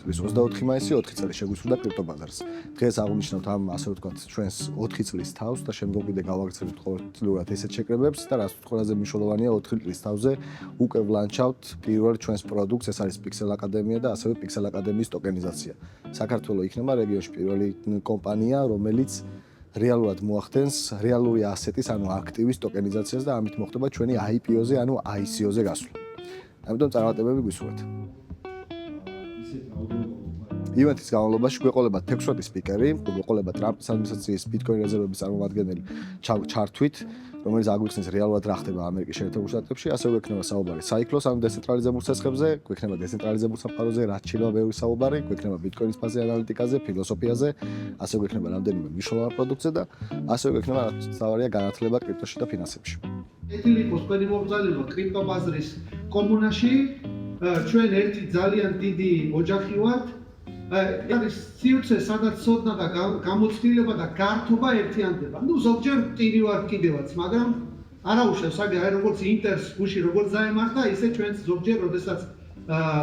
წლის 24 მაისი 4 წელი შეგვისურდა კრიპტობაზარს. დღეს აღვნიშნავთ ამ ასე ვთქვათ ჩვენს 4 წლის თავს და შემდგომ კიდე გავაგრძელებთ ყოველწლიურად ესეთ შეკრებებს და რაც ყველაზე მნიშვნელოვანია 4 წლის თავზე უკვე ვლანჩავთ პირველ ჩვენს პროდუქტს, ეს არის Pixel Academy და ასევე Pixel Academy-ის ტოკენიზაცია. საქართველოს იქნება რეგიონში პირველი კომპანია, რომელიც რეალურად მოახდენს რეალური ასეტის, ანუ აქტივის ტოკენიზაციას და ამით მოხდება ჩვენი IPO-ზე, ანუ ICO-ზე გასვლა. ამიტომ წარმატებები გვისურვებთ. ივენთის განმავლობაში გვეყოლება 16 სპიკერი, გვეყოლება ტრამპის ადმინისტრაციის ბიტკოინ რეზერვების წარმომადგენელი ჩართვით, რომელიც აგვიხსნის რეალურად რა ხდება ამერიკის შეერთებულ შტატებში, ასევე გვექნება საუბარი საიკლოს ან დეცენტრალიზებულ ცეცხლებზე, გვექნება დეცენტრალიზებულ საფაროზე, რაც შეიძლება ბევრი საუბარი, გვექნება ბიტკოინის ფაზე ანალიტიკაზე, ფილოსოფიაზე, ასევე გვექნება რამდენიმე მნიშვნელოვან პროდუქტზე და ასევე გვექნება რაც თავარია განათლება კრიპტოში და ფინანსებში. ეთილი იყოს თქვენი მობრძოლება კრიპტობაზრის კომუნაში, ჩვენ ერთი ძალიან დიდი ოჯახი ვართ. არის სივრცე, სადაც ცოდნა და გამოცდილება და გართობა ერთიანდება. ზოგჯერ ტირი ვარ კიდევაც, მაგრამ არაუშავს აგი როგორც ინტერს გუში როგორც დაემართა, ისე ჩვენც ზოგჯერ, როდესაც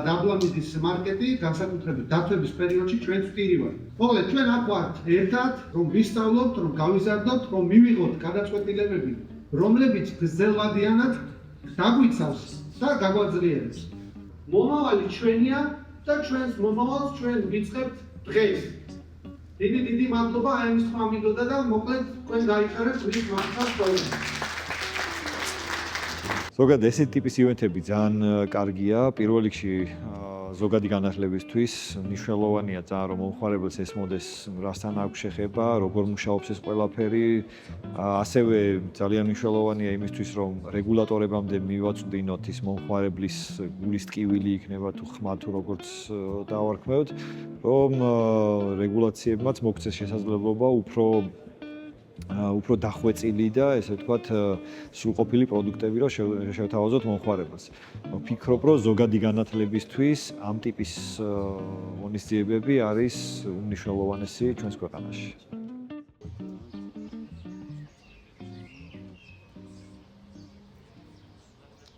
დაბლამიდის მარკეტი, განსაკუთრებით დათვების პერიოდში ჩვენც ტირი ვარ. მოკლედ, ჩვენ აქ ვართ ერთად, რომ ვისწავლოთ, რომ გავიზარდოთ, რომ მივიღოთ გადაწყვეტილებები, რომლებიც გრძელვადიანად დაგვიცავს და გაგვაძლიერებს. მომავალი ჩვენია და ჩვენს მომავალს ჩვენ ვიწყებთ დღეს. დიდი მადლობა აი ამის თქმა მინდოდა და მოკლედ თქვენ გაიხარეთ ვის მართავს ყველას. ზოგადად ესეთი ტიპის ივენთები ძალიან კარგია. პირველ რიგში ზოგადი განათლებისთვის მნიშვნელოვანია ძალიან რომ მომხმარებელს ესმოდეს რასთან აქვს შეხება, როგორ მუშაობს ეს ყველაფერი. ასევე ძალიან მნიშვნელოვანია იმისთვის რომ რეგულატორებამდე მივაწვდინოთ ის მომხმარებლის გულის ტკივილი იქნება თუ ხმა თუ როგორც დავარქმევთ, რომ რეგულაციებმაც მოგვცეს შესაძლებლობა უფრო დახვეწილი და ესე ვთქვათ სრულყოფილი პროდუქტები რომ შევთავაზოთ მომხმარებელს. ვფიქრობ, რომ ზოგადი განათლებისთვის ამ ტიპის ღონისძიებები არის უმნიშვნელოვანესი ჩვენს ქვეყანაში.